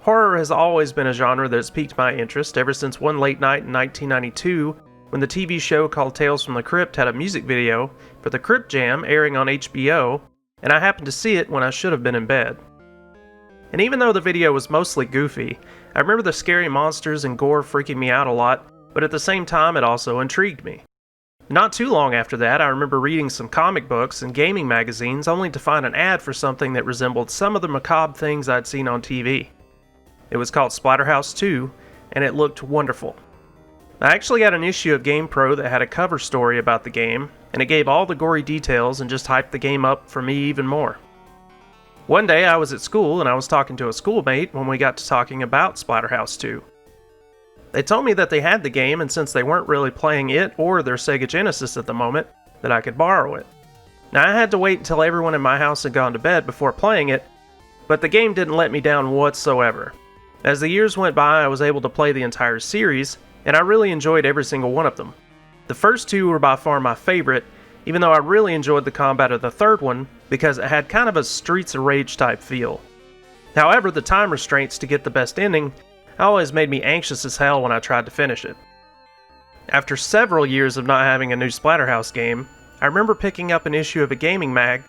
Horror has always been a genre that has piqued my interest ever since one late night in 1992 when the TV show called Tales from the Crypt had a music video for the Crypt Jam airing on HBO, and I happened to see it when I should have been in bed. And even though the video was mostly goofy, I remember the scary monsters and gore freaking me out a lot, but at the same time it also intrigued me. Not too long after that, I remember reading some comic books and gaming magazines only to find an ad for something that resembled some of the macabre things I'd seen on TV. It was called Splatterhouse 2, and it looked wonderful. I actually got an issue of GamePro that had a cover story about the game, and it gave all the gory details and just hyped the game up for me even more. One day I was at school and I was talking to a schoolmate when we got to talking about Splatterhouse 2. They told me that they had the game, and since they weren't really playing it or their Sega Genesis at the moment, that I could borrow it. Now I had to wait until everyone in my house had gone to bed before playing it, but the game didn't let me down whatsoever. As the years went by, I was able to play the entire series, and I really enjoyed every single one of them. The first two were by far my favorite, even though I really enjoyed the combat of the third one because it had kind of a Streets of Rage type feel. However, the time restraints to get the best ending always made me anxious as hell when I tried to finish it. After several years of not having a new Splatterhouse game, I remember picking up an issue of a gaming mag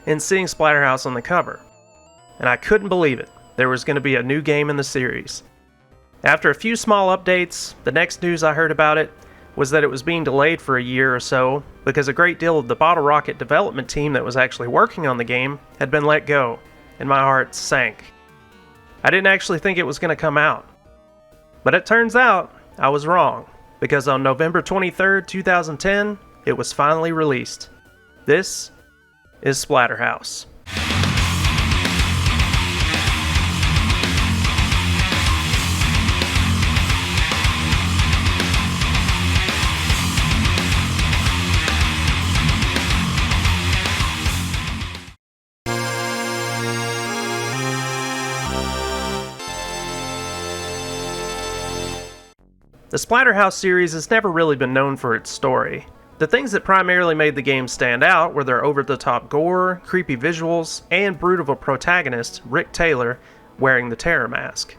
and seeing Splatterhouse on the cover. And I couldn't believe it. There was going to be a new game in the series. After a few small updates, the next news I heard about it was that it was being delayed for a year or so because a great deal of the Bottle Rocket development team that was actually working on the game had been let go, and my heart sank. I didn't actually think it was going to come out. But it turns out I was wrong, because on November 23rd, 2010, it was finally released. This is Splatterhouse. The Splatterhouse series has never really been known for its story. The things that primarily made the game stand out were their over-the-top gore, creepy visuals, and brute of a protagonist, Rick Taylor, wearing the terror mask.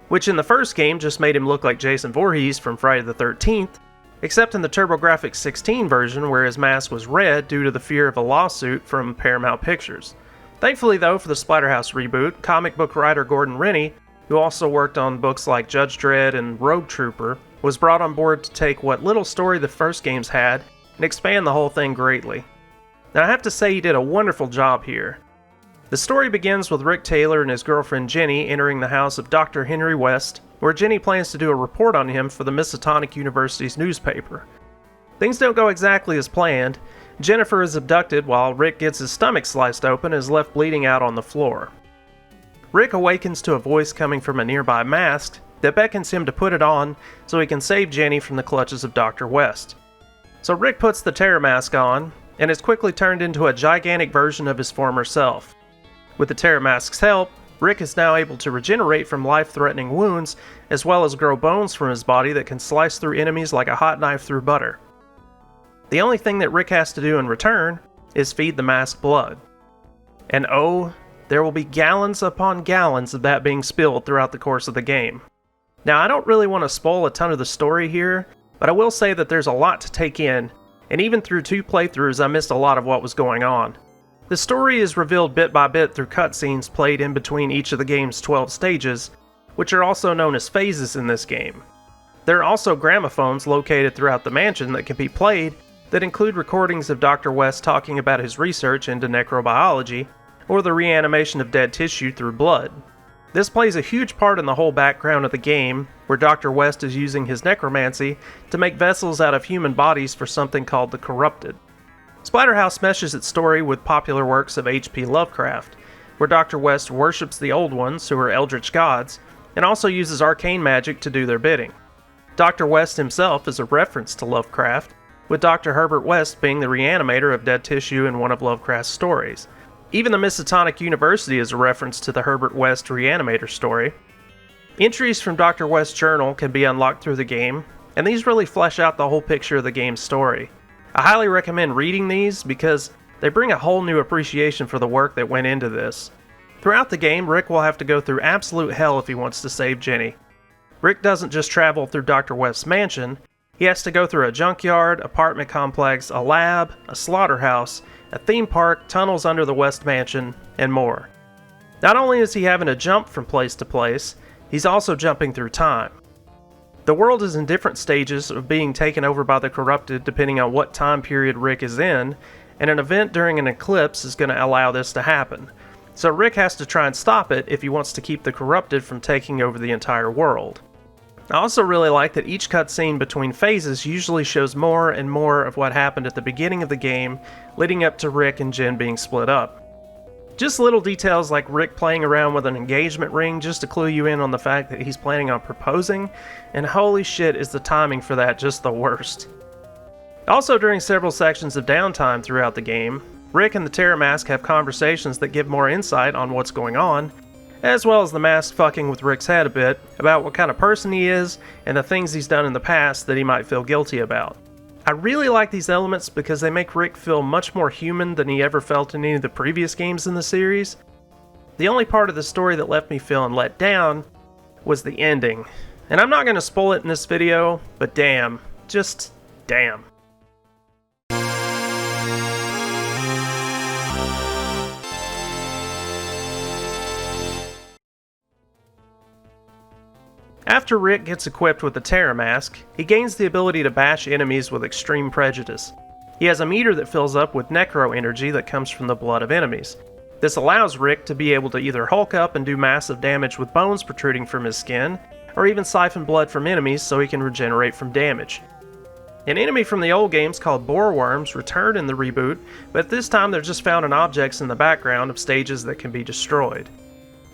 Which in the first game just made him look like Jason Voorhees from Friday the 13th, except in the TurboGrafx 16 version where his mask was red due to the fear of a lawsuit from Paramount Pictures. Thankfully though, for the Splatterhouse reboot, comic book writer Gordon Rennie, who also worked on books like Judge Dredd and Rogue Trooper, was brought on board to take what little story the first games had and expand the whole thing greatly. Now I have to say he did a wonderful job here. The story begins with Rick Taylor and his girlfriend Jenny entering the house of Dr. Henry West, where Jenny plans to do a report on him for the Miskatonic University's newspaper. Things don't go exactly as planned. Jennifer is abducted while Rick gets his stomach sliced open and is left bleeding out on the floor. Rick awakens to a voice coming from a nearby mask that beckons him to put it on so he can save Jenny from the clutches of Dr. West. So Rick puts the terror mask on and is quickly turned into a gigantic version of his former self. With the terror mask's help, Rick is now able to regenerate from life-threatening wounds as well as grow bones from his body that can slice through enemies like a hot knife through butter. The only thing that Rick has to do in return is feed the mask blood. And oh, there will be gallons upon gallons of that being spilled throughout the course of the game. Now, I don't really want to spoil a ton of the story here, but I will say that there's a lot to take in, and even through 2 playthroughs I missed a lot of what was going on. The story is revealed bit by bit through cutscenes played in between each of the game's 12 stages, which are also known as phases in this game. There are also gramophones located throughout the mansion that can be played that include recordings of Dr. West talking about his research into necrobiology, or the reanimation of dead tissue through blood. This plays a huge part in the whole background of the game, where Dr. West is using his necromancy to make vessels out of human bodies for something called the Corrupted. Splatterhouse meshes its story with popular works of H.P. Lovecraft, where Dr. West worships the Old Ones, who are eldritch gods, and also uses arcane magic to do their bidding. Dr. West himself is a reference to Lovecraft, with Dr. Herbert West being the reanimator of dead tissue in one of Lovecraft's stories. Even the Miskatonic University is a reference to the Herbert West Reanimator story. Entries from Dr. West's journal can be unlocked through the game, and these really flesh out the whole picture of the game's story. I highly recommend reading these because they bring a whole new appreciation for the work that went into this. Throughout the game, Rick will have to go through absolute hell if he wants to save Jenny. Rick doesn't just travel through Dr. West's mansion, he has to go through a junkyard, apartment complex, a lab, a slaughterhouse, a theme park, tunnels under the West Mansion, and more. Not only is he having to jump from place to place, he's also jumping through time. The world is in different stages of being taken over by the corrupted depending on what time period Rick is in, and an event during an eclipse is going to allow this to happen. So Rick has to try and stop it if he wants to keep the corrupted from taking over the entire world. I also really like that each cutscene between phases usually shows more and more of what happened at the beginning of the game, leading up to Rick and Jen being split up. Just little details like Rick playing around with an engagement ring just to clue you in on the fact that he's planning on proposing, and holy shit is the timing for that just the worst. Also, during several sections of downtime throughout the game, Rick and the Terror Mask have conversations that give more insight on what's going on, as well as the mask fucking with Rick's head a bit about what kind of person he is and the things he's done in the past that he might feel guilty about. I really like these elements because they make Rick feel much more human than he ever felt in any of the previous games in the series. The only part of the story that left me feeling let down was the ending. And I'm not going to spoil it in this video, but damn, just damn. After Rick gets equipped with the Terror Mask, he gains the ability to bash enemies with extreme prejudice. He has a meter that fills up with necro energy that comes from the blood of enemies. This allows Rick to be able to either hulk up and do massive damage with bones protruding from his skin, or even siphon blood from enemies so he can regenerate from damage. An enemy from the old games called boar worms return in the reboot, but this time they're just found in objects in the background of stages that can be destroyed.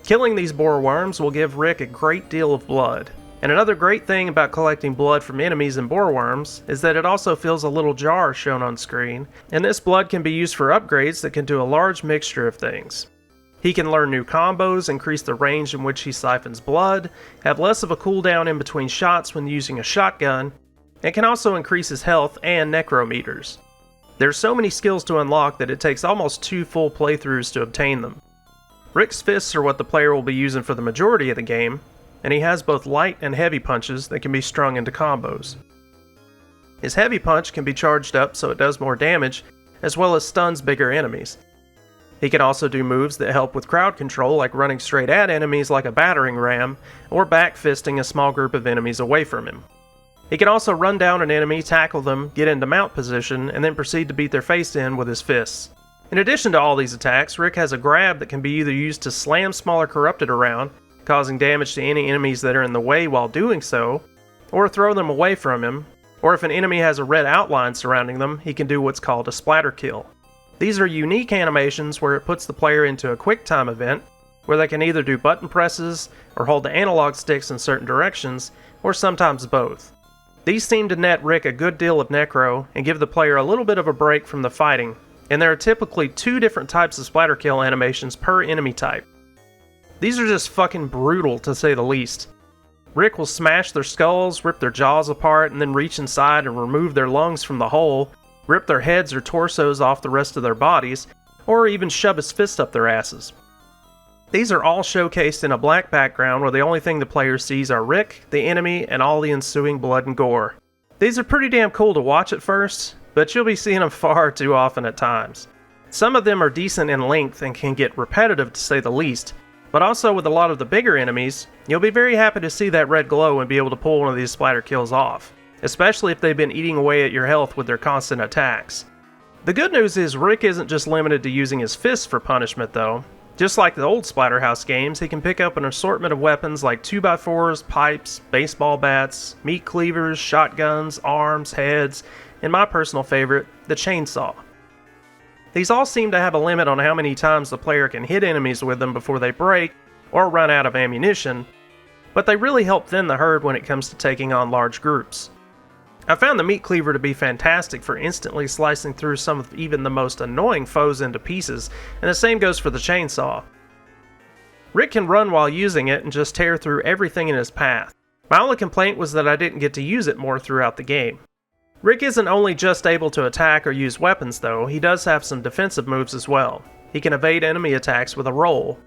Killing these boar worms will give Rick a great deal of blood. And another great thing about collecting blood from enemies and boar worms is that it also fills a little jar shown on screen, and this blood can be used for upgrades that can do a large mixture of things. He can learn new combos, increase the range in which he siphons blood, have less of a cooldown in between shots when using a shotgun, and can also increase his health and necrometers. There's so many skills to unlock that it takes almost 2 full playthroughs to obtain them. Rick's fists are what the player will be using for the majority of the game, and he has both light and heavy punches that can be strung into combos. His heavy punch can be charged up so it does more damage, as well as stuns bigger enemies. He can also do moves that help with crowd control, like running straight at enemies like a battering ram, or back-fisting a small group of enemies away from him. He can also run down an enemy, tackle them, get into mount position, and then proceed to beat their face in with his fists. In addition to all these attacks, Rick has a grab that can be either used to slam smaller corrupted around, causing damage to any enemies that are in the way while doing so, or throw them away from him, or if an enemy has a red outline surrounding them, he can do what's called a splatter kill. These are unique animations where it puts the player into a quick time event, where they can either do button presses, or hold the analog sticks in certain directions, or sometimes both. These seem to net Rick a good deal of necro, and give the player a little bit of a break from the fighting, and there are typically 2 different types of splatter kill animations per enemy type. These are just fucking brutal to say the least. Rick will smash their skulls, rip their jaws apart, and then reach inside and remove their lungs from the hole, rip their heads or torsos off the rest of their bodies, or even shove his fist up their asses. These are all showcased in a black background where the only thing the player sees are Rick, the enemy, and all the ensuing blood and gore. These are pretty damn cool to watch at first, but you'll be seeing them far too often at times. Some of them are decent in length and can get repetitive to say the least, but also with a lot of the bigger enemies, you'll be very happy to see that red glow and be able to pull one of these splatter kills off, especially if they've been eating away at your health with their constant attacks. The good news is Rick isn't just limited to using his fists for punishment though. Just like the old Splatterhouse games, he can pick up an assortment of weapons like 2x4s, pipes, baseball bats, meat cleavers, shotguns, arms, heads, and my personal favorite, the chainsaw. These all seem to have a limit on how many times the player can hit enemies with them before they break or run out of ammunition, but they really help thin the herd when it comes to taking on large groups. I found the meat cleaver to be fantastic for instantly slicing through some of even the most annoying foes into pieces, and the same goes for the chainsaw. Rick can run while using it and just tear through everything in his path. My only complaint was that I didn't get to use it more throughout the game. Rick isn't only just able to attack or use weapons though, he does have some defensive moves as well. He can evade enemy attacks with a roll.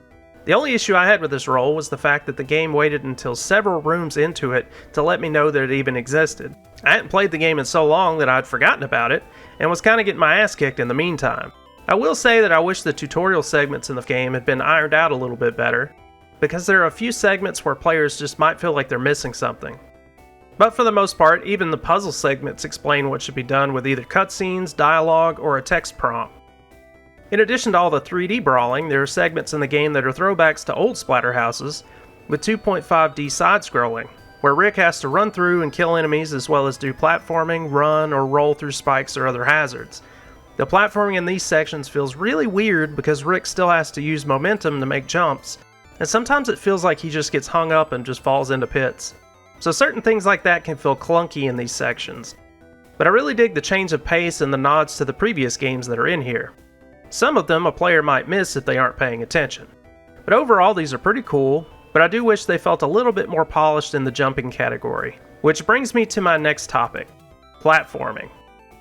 The only issue I had with this roll was the fact that the game waited until several rooms into it to let me know that it even existed. I hadn't played the game in so long that I'd forgotten about it, and was kinda getting my ass kicked in the meantime. I will say that I wish the tutorial segments in the game had been ironed out a little bit better, because there are a few segments where players just might feel like they're missing something. But for the most part, even the puzzle segments explain what should be done with either cutscenes, dialogue, or a text prompt. In addition to all the 3D brawling, there are segments in the game that are throwbacks to old Splatterhouses, with 2.5D side-scrolling, where Rick has to run through and kill enemies as well as do platforming, run, or roll through spikes or other hazards. The platforming in these sections feels really weird because Rick still has to use momentum to make jumps, and sometimes it feels like he just gets hung up and just falls into pits. So certain things like that can feel clunky in these sections. But I really dig the change of pace and the nods to the previous games that are in here. Some of them a player might miss if they aren't paying attention. But overall these are pretty cool, but I do wish they felt a little bit more polished in the jumping category. Which brings me to my next topic, platforming.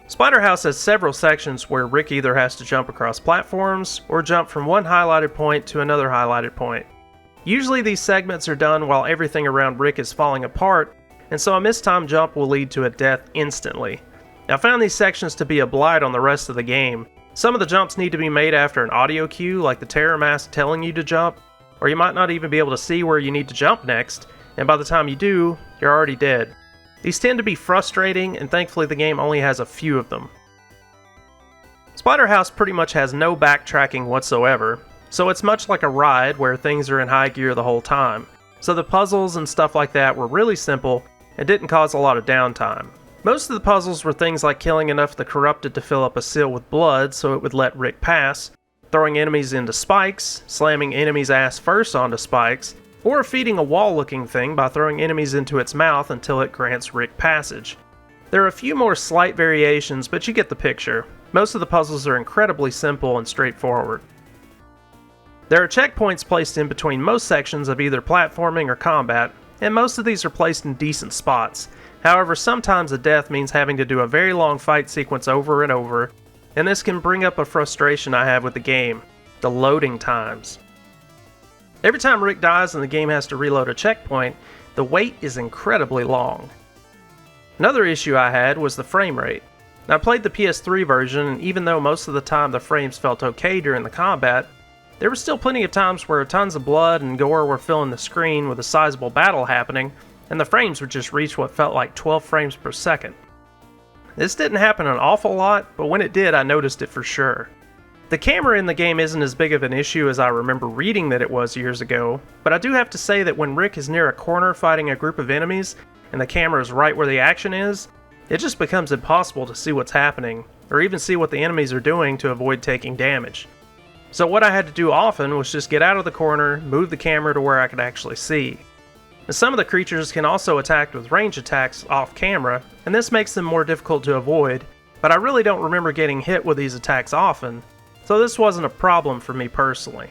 Splatterhouse has several sections where Rick either has to jump across platforms, or jump from one highlighted point to another highlighted point. Usually these segments are done while everything around Rick is falling apart, and so a mistimed jump will lead to a death instantly. I found these sections to be a blight on the rest of the game. Some of the jumps need to be made after an audio cue, like the terror mask telling you to jump, or you might not even be able to see where you need to jump next, and by the time you do, you're already dead. These tend to be frustrating, and thankfully the game only has a few of them. Splatterhouse pretty much has no backtracking whatsoever, so it's much like a ride where things are in high gear the whole time. So the puzzles and stuff like that were really simple, and didn't cause a lot of downtime. Most of the puzzles were things like killing enough of the corrupted to fill up a seal with blood so it would let Rick pass, throwing enemies into spikes, slamming enemies' ass first onto spikes, or feeding a wall-looking thing by throwing enemies into its mouth until it grants Rick passage. There are a few more slight variations, but you get the picture. Most of the puzzles are incredibly simple and straightforward. There are checkpoints placed in between most sections of either platforming or combat, and most of these are placed in decent spots. However, sometimes a death means having to do a very long fight sequence over and over, and this can bring up a frustration I have with the game, the loading times. Every time Rick dies and the game has to reload a checkpoint, the wait is incredibly long. Another issue I had was the frame rate. I played the PS3 version, and even though most of the time the frames felt okay during the combat, there were still plenty of times where tons of blood and gore were filling the screen with a sizable battle happening, and the frames would just reach what felt like 12 frames per second. This didn't happen an awful lot, but when it did, I noticed it for sure. The camera in the game isn't as big of an issue as I remember reading that it was years ago, but I do have to say that when Rick is near a corner fighting a group of enemies, and the camera is right where the action is, it just becomes impossible to see what's happening, or even see what the enemies are doing to avoid taking damage. So what I had to do often was just get out of the corner, move the camera to where I could actually see. And some of the creatures can also attack with range attacks off camera, and this makes them more difficult to avoid, but I really don't remember getting hit with these attacks often, so this wasn't a problem for me personally.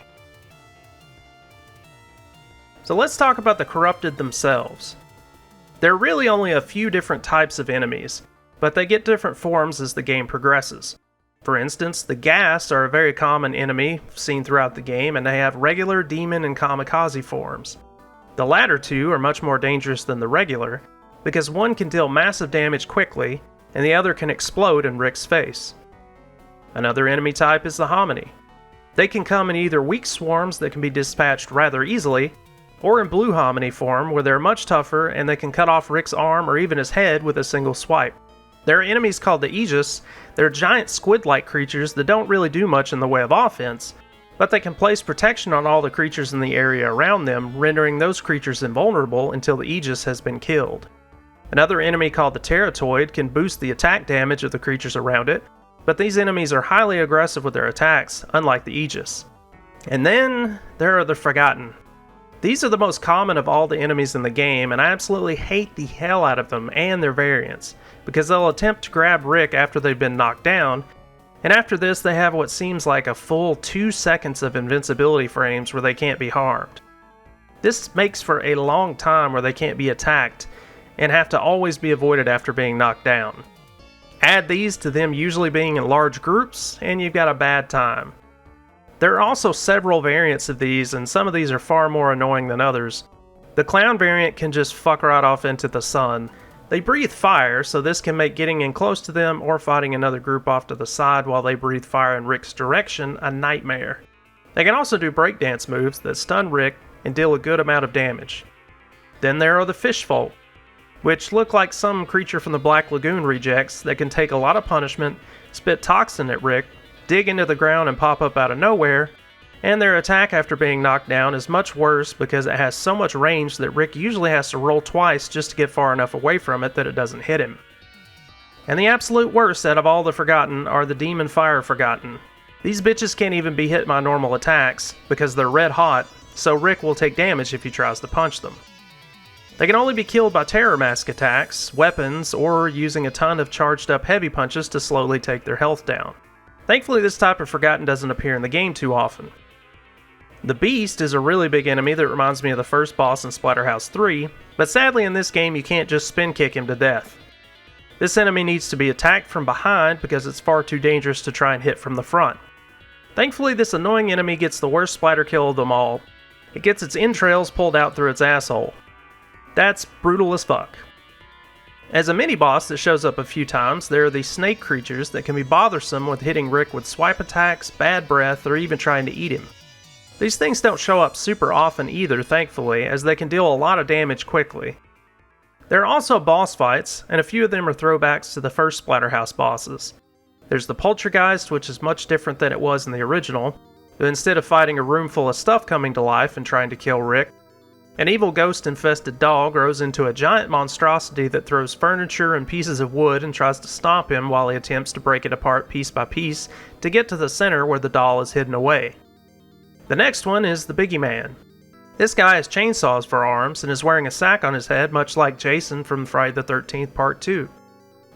So let's talk about the corrupted themselves. There are really only a few different types of enemies, but they get different forms as the game progresses. For instance, the Ghast are a very common enemy seen throughout the game, and they have regular, demon, and kamikaze forms. The latter two are much more dangerous than the regular, because one can deal massive damage quickly, and the other can explode in Rick's face. Another enemy type is the Hominy. They can come in either weak swarms that can be dispatched rather easily, or in blue Hominy form where they're much tougher and they can cut off Rick's arm or even his head with a single swipe. There are enemies called the Aegis. They're giant squid-like creatures that don't really do much in the way of offense, but they can place protection on all the creatures in the area around them, rendering those creatures invulnerable until the Aegis has been killed. Another enemy called the Terratoid can boost the attack damage of the creatures around it, but these enemies are highly aggressive with their attacks, unlike the Aegis. And then there are the Forgotten. These are the most common of all the enemies in the game, and I absolutely hate the hell out of them and their variants, because they'll attempt to grab Rick after they've been knocked down, and after this they have what seems like a full 2 seconds of invincibility frames where they can't be harmed. This makes for a long time where they can't be attacked, and have to always be avoided after being knocked down. Add these to them usually being in large groups, and you've got a bad time. There are also several variants of these, and some of these are far more annoying than others. The clown variant can just fuck right off into the sun. They breathe fire, so this can make getting in close to them or fighting another group off to the side while they breathe fire in Rick's direction a nightmare. They can also do breakdance moves that stun Rick and deal a good amount of damage. Then there are the fish folk, which look like some creature from the Black Lagoon rejects that can take a lot of punishment, spit toxin at Rick, dig into the ground and pop up out of nowhere, and their attack after being knocked down is much worse because it has so much range that Rick usually has to roll twice just to get far enough away from it that it doesn't hit him. And the absolute worst out of all the Forgotten are the Demon Fire Forgotten. These bitches can't even be hit by normal attacks because they're red hot, so Rick will take damage if he tries to punch them. They can only be killed by terror mask attacks, weapons, or using a ton of charged up heavy punches to slowly take their health down. Thankfully, this type of Forgotten doesn't appear in the game too often. The Beast is a really big enemy that reminds me of the first boss in Splatterhouse 3, but sadly in this game you can't just spin kick him to death. This enemy needs to be attacked from behind because it's far too dangerous to try and hit from the front. Thankfully, this annoying enemy gets the worst splatter kill of them all. It gets its entrails pulled out through its asshole. That's brutal as fuck. As a mini-boss that shows up a few times, there are these snake creatures that can be bothersome with hitting Rick with swipe attacks, bad breath, or even trying to eat him. These things don't show up super often either, thankfully, as they can deal a lot of damage quickly. There are also boss fights, and a few of them are throwbacks to the first Splatterhouse bosses. There's the Poltergeist, which is much different than it was in the original, but instead of fighting a room full of stuff coming to life and trying to kill Rick, an evil ghost-infested dog grows into a giant monstrosity that throws furniture and pieces of wood and tries to stomp him while he attempts to break it apart piece by piece to get to the center where the doll is hidden away. The next one is the Biggie Man. This guy has chainsaws for arms and is wearing a sack on his head much like Jason from Friday the 13th Part 2.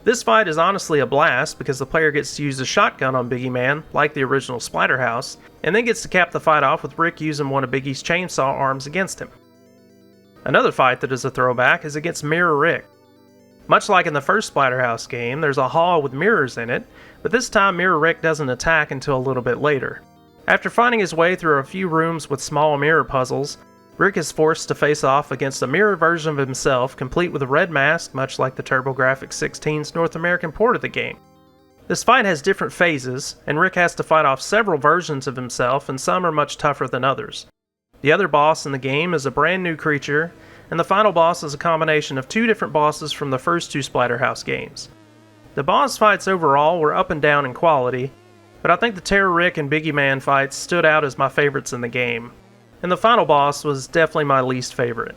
This fight is honestly a blast because the player gets to use a shotgun on Biggie Man, like the original Splatterhouse, and then gets to cap the fight off with Rick using one of Biggie's chainsaw arms against him. Another fight that is a throwback is against Mirror Rick. Much like in the first Splatterhouse game, there's a hall with mirrors in it, but this time Mirror Rick doesn't attack until a little bit later. After finding his way through a few rooms with small mirror puzzles, Rick is forced to face off against a mirror version of himself, complete with a red mask, much like the TurboGrafx-16's North American port of the game. This fight has different phases, and Rick has to fight off several versions of himself, and some are much tougher than others. The other boss in the game is a brand new creature, and the final boss is a combination of two different bosses from the first two Splatterhouse games. The boss fights overall were up and down in quality, but I think the Terror Rick and Biggie Man fights stood out as my favorites in the game, and the final boss was definitely my least favorite.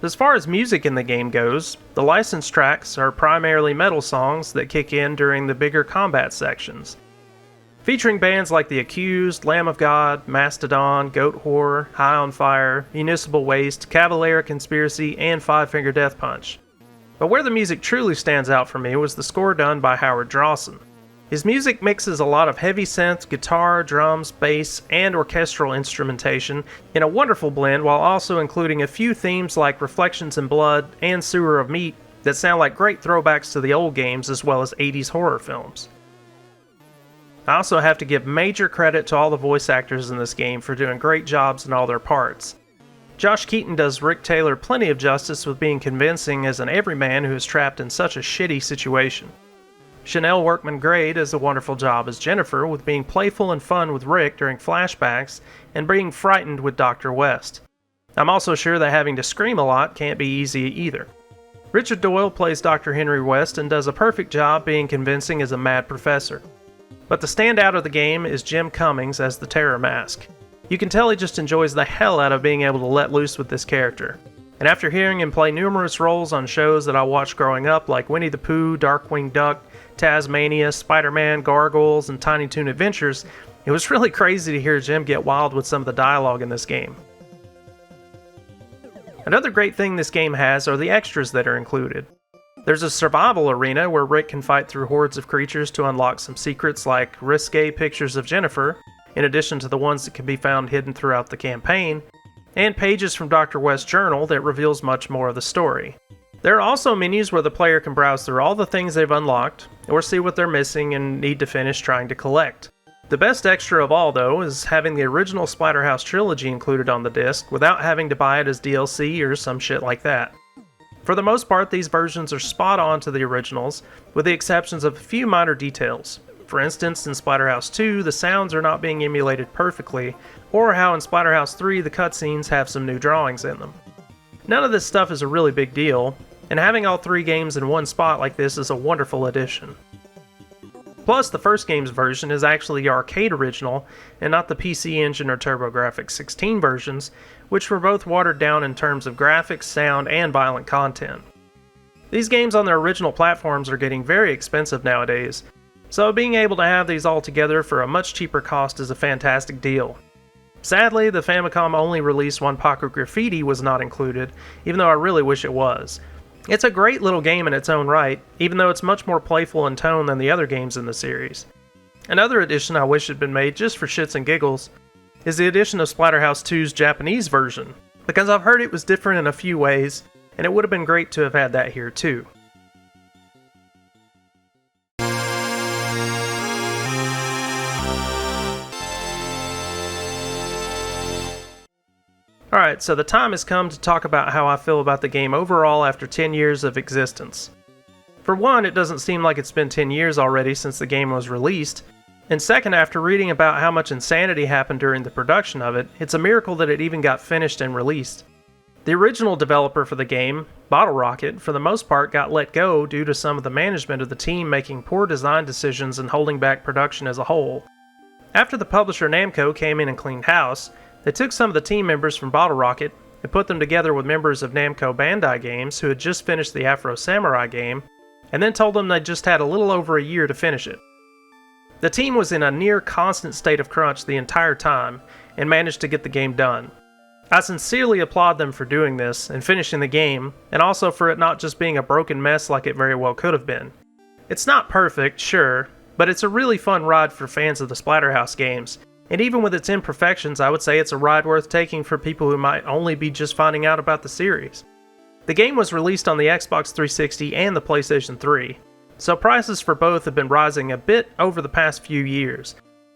As far as music in the game goes, the licensed tracks are primarily metal songs that kick in during the bigger combat sections, featuring bands like The Accused, Lamb of God, Mastodon, Goat Whore, High on Fire, Municipal Waste, Cavalera Conspiracy, and Five Finger Death Punch. But where the music truly stands out for me was the score done by Howard Drawson. His music mixes a lot of heavy synth, guitar, drums, bass, and orchestral instrumentation in a wonderful blend while also including a few themes like Reflections in Blood and Sewer of Meat that sound like great throwbacks to the old games as well as 80s horror films. I also have to give major credit to all the voice actors in this game for doing great jobs in all their parts. Josh Keaton does Rick Taylor plenty of justice with being convincing as an everyman who is trapped in such a shitty situation. Chanel Workman-Gray does a wonderful job as Jennifer with being playful and fun with Rick during flashbacks and being frightened with Dr. West. I'm also sure that having to scream a lot can't be easy either. Richard Doyle plays Dr. Henry West and does a perfect job being convincing as a mad professor. But the standout of the game is Jim Cummings as the Terror Mask. You can tell he just enjoys the hell out of being able to let loose with this character. And after hearing him play numerous roles on shows that I watched growing up like Winnie the Pooh, Darkwing Duck, Tasmania, Spider-Man, Gargoyles, and Tiny Toon Adventures, it was really crazy to hear Jim get wild with some of the dialogue in this game. Another great thing this game has are the extras that are included. There's a survival arena where Rick can fight through hordes of creatures to unlock some secrets like risque pictures of Jennifer, in addition to the ones that can be found hidden throughout the campaign, and pages from Dr. West's journal that reveals much more of the story. There are also menus where the player can browse through all the things they've unlocked, or see what they're missing and need to finish trying to collect. The best extra of all, though, is having the original Splatterhouse trilogy included on the disc without having to buy it as DLC or some shit like that. For the most part, these versions are spot on to the originals, with the exceptions of a few minor details. For instance, in Splatterhouse 2, the sounds are not being emulated perfectly, or how in Splatterhouse 3 the cutscenes have some new drawings in them. None of this stuff is a really big deal, and having all three games in one spot like this is a wonderful addition. Plus, the first game's version is actually the arcade original, and not the PC Engine or TurboGrafx 16 versions, which were both watered down in terms of graphics, sound, and violent content. These games on their original platforms are getting very expensive nowadays, so being able to have these all together for a much cheaper cost is a fantastic deal. Sadly, the Famicom only released Wanpaku Graffiti was not included, even though I really wish it was. It's a great little game in its own right, even though it's much more playful in tone than the other games in the series. Another addition I wish had been made just for shits and giggles is the addition of Splatterhouse 2's Japanese version, because I've heard it was different in a few ways, and it would have been great to have had that here too. Alright, so the time has come to talk about how I feel about the game overall after 10 years of existence. For one, it doesn't seem like it's been 10 years already since the game was released, and second, after reading about how much insanity happened during the production of it, it's a miracle that it even got finished and released. The original developer for the game, Bottle Rocket, for the most part got let go due to some of the management of the team making poor design decisions and holding back production as a whole. After the publisher Namco came in and cleaned house, they took some of the team members from Bottle Rocket and put them together with members of Namco Bandai Games who had just finished the Afro Samurai game, and then told them they just had a little over a year to finish it. The team was in a near constant state of crunch the entire time, and managed to get the game done. I sincerely applaud them for doing this and finishing the game, and also for it not just being a broken mess like it very well could have been. It's not perfect, sure, but it's a really fun ride for fans of the Splatterhouse games, and even with its imperfections, I would say it's a ride worth taking for people who might only be just finding out about the series. The game was released on the Xbox 360 and the PlayStation 3, so prices for both have been rising a bit over the past few years.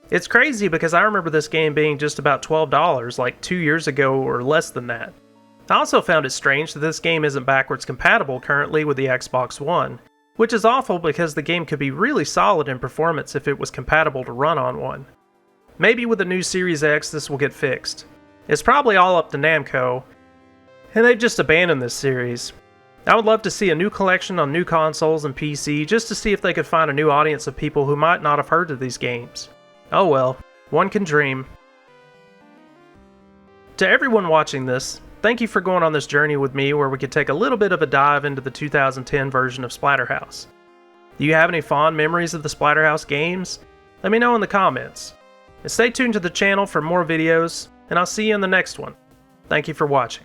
It's crazy because I remember this game being just about $12 like 2 years ago or less than that. I also found it strange that this game isn't backwards compatible currently with the Xbox One, which is awful because the game could be really solid in performance if it was compatible to run on one. Maybe with the new Series X this will get fixed. It's probably all up to Namco, and they've just abandoned this series. I would love to see a new collection on new consoles and PC just to see if they could find a new audience of people who might not have heard of these games. Oh well, one can dream. To everyone watching this, thank you for going on this journey with me where we could take a little bit of a dive into the 2010 version of Splatterhouse. Do you have any fond memories of the Splatterhouse games? Let me know in the comments. And stay tuned to the channel for more videos, and I'll see you in the next one. Thank you for watching.